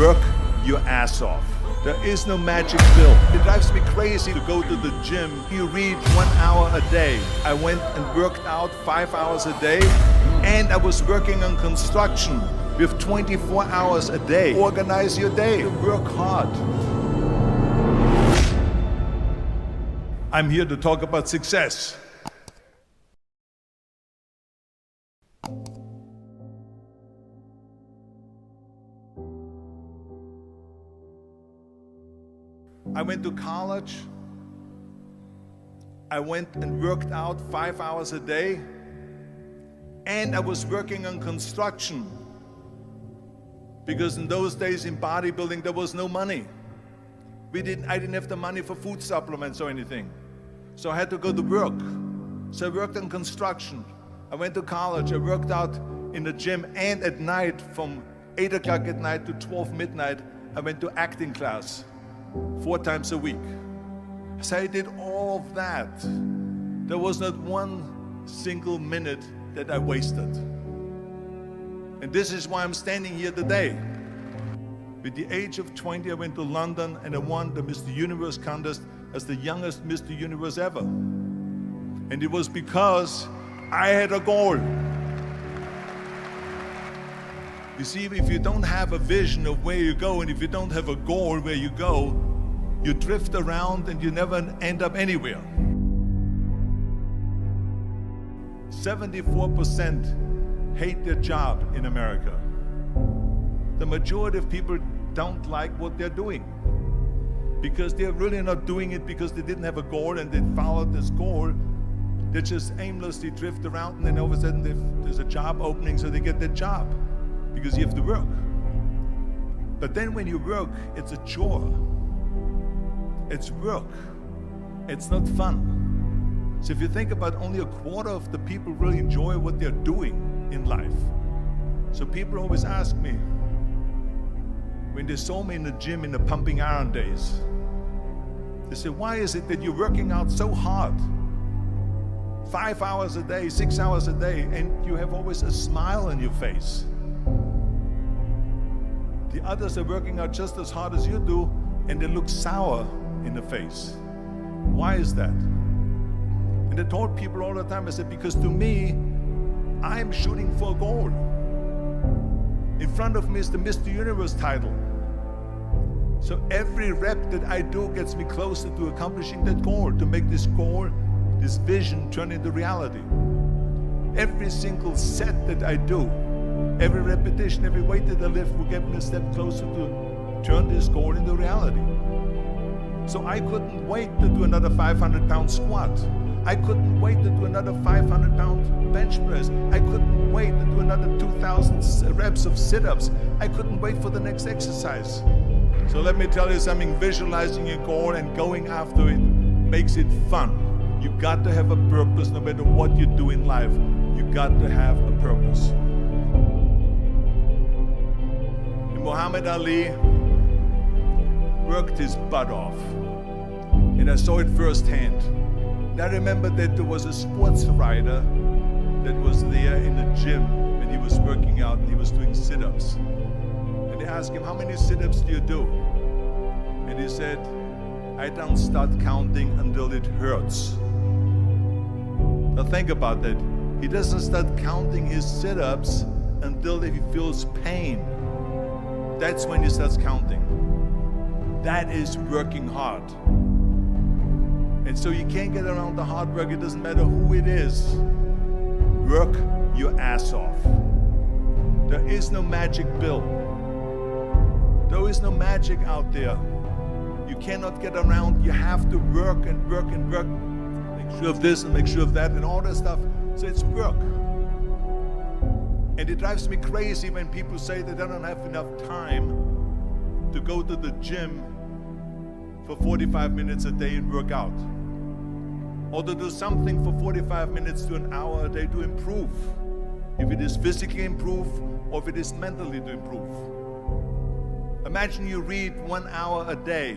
work your ass off. There is no magic pill. It drives me crazy to go to the gym. You read 1 hour a day. I went and worked out 5 hours a day, and I was working on construction with 24 hours a day. Organize your day. Work hard. I'm here to talk about success. I went to college. I went and worked out 5 hours a day, and I was working on construction because in those days in bodybuilding there was no money. I didn't have the money for food supplements or anything, so I had to go to work. So I worked on construction. I went to college. I worked out in the gym, and at night from 8 o'clock at night to 12 midnight I went to acting class 4 times a week. So I did all of that. There was not one single minute that I wasted. And this is why I'm standing here today. With the age of 20, I went to London and I won the Mr. Universe contest as the youngest Mr. Universe ever. And it was because I had a goal. You see, if you don't have a vision of where you go, and if you don't have a goal where you go, you drift around and you never end up anywhere. 74% hate their job in America. The majority of people don't like what they're doing because they're really not doing it because they didn't have a goal and they followed this goal. They just aimlessly drift around, and then all of a sudden there's a job opening, so they get their job because you have to work. But then when you work, it's a chore. It's work. It's not fun. So if you think about, only a quarter of the people really enjoy what they're doing in life. So people always ask me, when they saw me in the gym in the pumping iron days, they say, why is it that you're working out so hard? 5 hours a day, 6 hours a day, and you have always a smile on your face. The others are working out just as hard as you do, and they look sour in the face. Why is that? And I told people all the time, I said, because to me, I'm shooting for a goal. In front of me is the Mr. Universe title. So every rep that I do gets me closer to accomplishing that goal, to make this goal, this vision turn into reality. Every single set that I do, every repetition, every weight that I lift will get me a step closer to turn this goal into reality. So I couldn't wait to do another 500-pound squat. I couldn't wait to do another 500-pound bench press. I couldn't wait to do another 2,000 reps of sit-ups. I couldn't wait for the next exercise. So let me tell you something, visualizing your goal and going after it makes it fun. You got to have a purpose no matter what you do in life. You got to have a purpose. And Muhammad Ali worked his butt off, and I saw it firsthand. And I remember that there was a sports writer that was there in the gym when he was working out and he was doing sit-ups. And they asked him, how many sit-ups do you do? And he said, I don't start counting until it hurts. Now think about that. He doesn't start counting his sit-ups until he feels pain. That's when he starts counting. That is working hard. And so you can't get around the hard work. It doesn't matter who it is. Work your ass off. There is no magic pill. There is no magic out there. You cannot get around. You have to work and work and work. Make sure of this and make sure of that and all that stuff. So it's work. And it drives me crazy when people say that they don't have enough time to go to the gym for 45 minutes a day and work out. Or to do something for 45 minutes to an hour a day to improve. If it is physically improve or if it is mentally to improve. Imagine you read 1 hour a day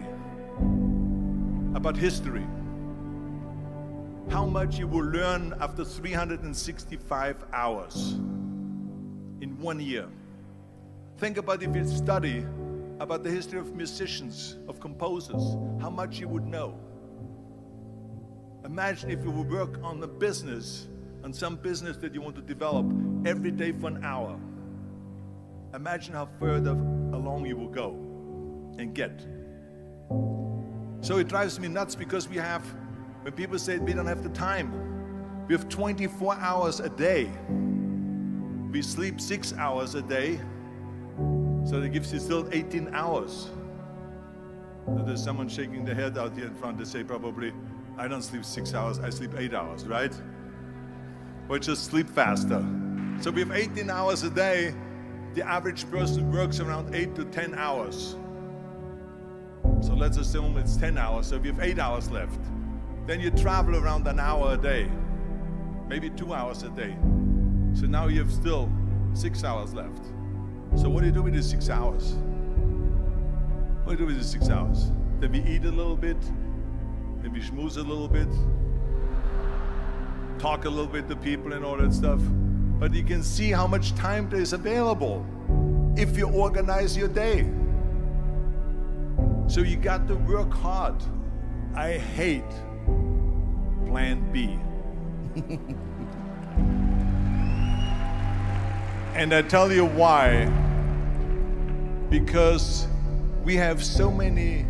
about history. How much you will learn after 365 hours in 1 year. Think about if you study about the history of musicians, of composers, how much you would know. Imagine if you would work on a business, on some business that you want to develop every day for an hour. Imagine how further along you will go and get. So it drives me nuts because when people say we don't have the time, we have 24 hours a day. We sleep 6 hours a day, so that gives you still 18 hours. So there's someone shaking their head out here in front to say probably, I don't sleep 6 hours, I sleep 8 hours, right? Or just sleep faster. So we have 18 hours a day. The average person works around 8 to 10 hours. So let's assume it's 10 hours, so we have 8 hours left. Then you travel around an hour a day, maybe 2 hours a day. So now you have still 6 hours left. So what do you do with these 6 hours? What do you do with these 6 hours? Then we eat a little bit, then we schmooze a little bit, talk a little bit to people and all that stuff. But you can see how much time there is available if you organize your day. So you got to work hard. I hate plan B. And I tell you why. Because we have so many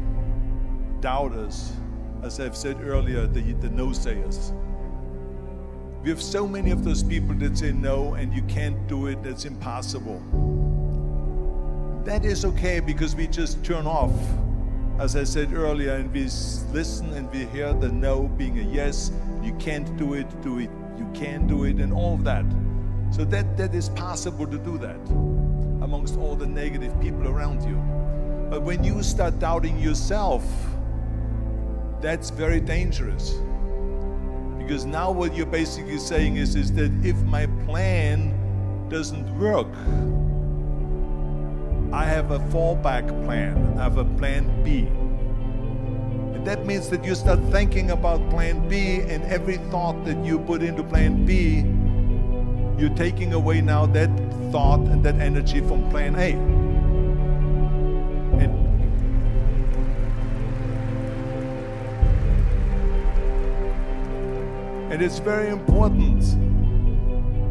doubters, as I've said earlier, the no-sayers. We have so many of those people that say no and you can't do it, that's impossible. That is okay because we just turn off, as I said earlier, and we listen and we hear the no being a yes. You can't do it, you can do it, and all of that. So that is possible to do that amongst all the negative people around you. But when you start doubting yourself, that's very dangerous. Because now what you're basically saying is that if my plan doesn't work, I have a fallback plan, I have a plan B. And that means that you start thinking about plan B, and every thought that you put into plan B, you're taking away now that thought and that energy from plan A. And it's very important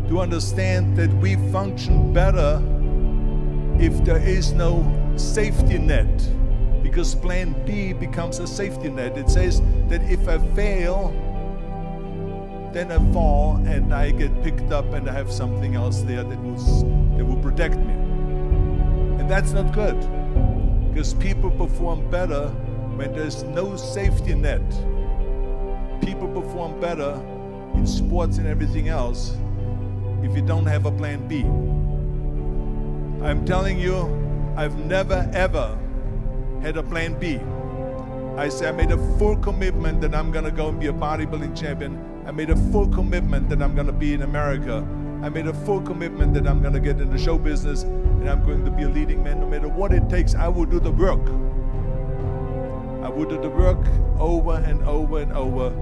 to understand that we function better if there is no safety net, because plan B becomes a safety net. It says that if I fail, then I fall and I get picked up and I have something else there that will protect me. And that's not good, because people perform better when there's no safety net. People perform better in sports and everything else if you don't have a plan B. I'm telling you, I've never ever had a plan B. I made a full commitment that I'm gonna go and be a bodybuilding champion. I made a full commitment that I'm gonna be in America. I made a full commitment that I'm gonna get in the show business and I'm going to be a leading man. No matter what it takes, I will do the work. I will do the work over and over and over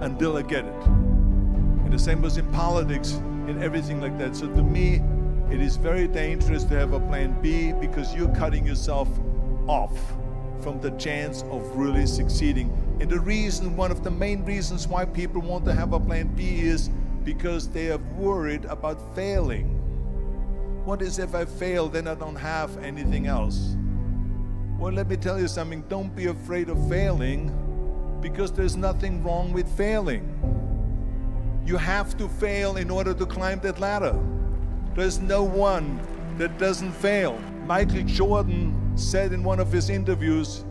until I get it. And the same was in politics and everything like that. So to me, it is very dangerous to have a plan B, because you're cutting yourself off from the chance of really succeeding. And the reason, one of the main reasons why people want to have a plan B is because they are worried about failing. What is if I fail, then I don't have anything else? Well, let me tell you something, don't be afraid of failing, because there's nothing wrong with failing. You have to fail in order to climb that ladder. There's no one that doesn't fail. Michael Jordan said in one of his interviews,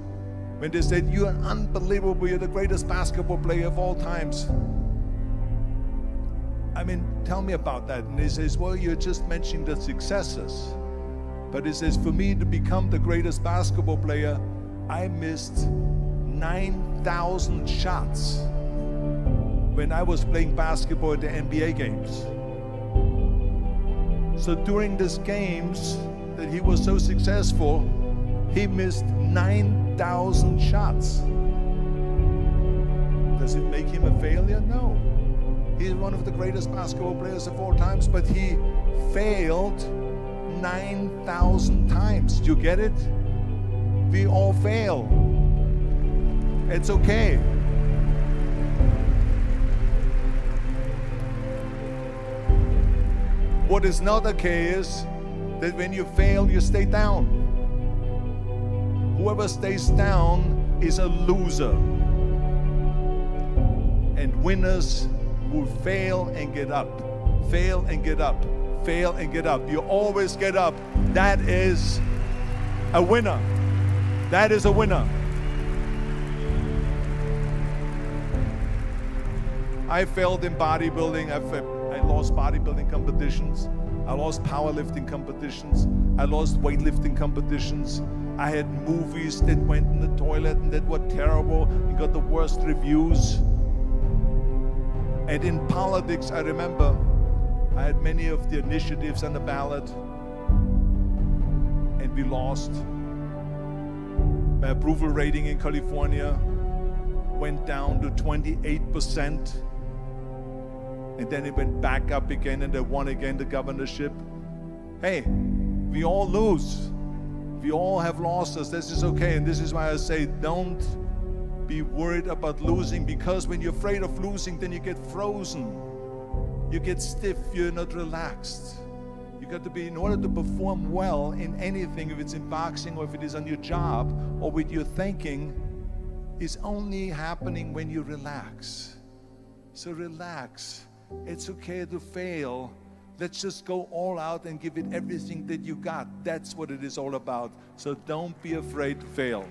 when they said, "You're unbelievable, you're the greatest basketball player of all times." I mean, tell me about that. And he says, well, you're just mentioning the successes. But he says, for me to become the greatest basketball player, I missed 9,000 shots when I was playing basketball at the NBA games. So during these games that he was so successful, he missed 9,000 shots. Does it make him a failure? No. He's one of the greatest basketball players of all times, but he failed 9,000 times. Do you get it? We all fail. It's okay. What is not okay is that when you fail, you stay down. Whoever stays down is a loser. And winners will fail and get up, fail and get up, fail and get up. You always get up. That is a winner. That is a winner. I failed in bodybuilding. I lost bodybuilding competitions. I lost powerlifting competitions. I lost weightlifting competitions. I had movies that went in the toilet and that were terrible and got the worst reviews. And in politics, I remember I had many of the initiatives on the ballot, and we lost. My approval rating in California went down to 28%. And then it went back up again, and they won again the governorship. Hey, we all lose. We all have losses. This is okay. And this is why I say don't be worried about losing, because when you're afraid of losing, then you get frozen. You get stiff. You're not relaxed. You got to be, in order to perform well in anything, if it's in boxing or if it is on your job or with your thinking, is only happening when you relax. So relax. It's okay to fail. Let's just go all out and give it everything that you got. That's what it is all about. So don't be afraid to fail.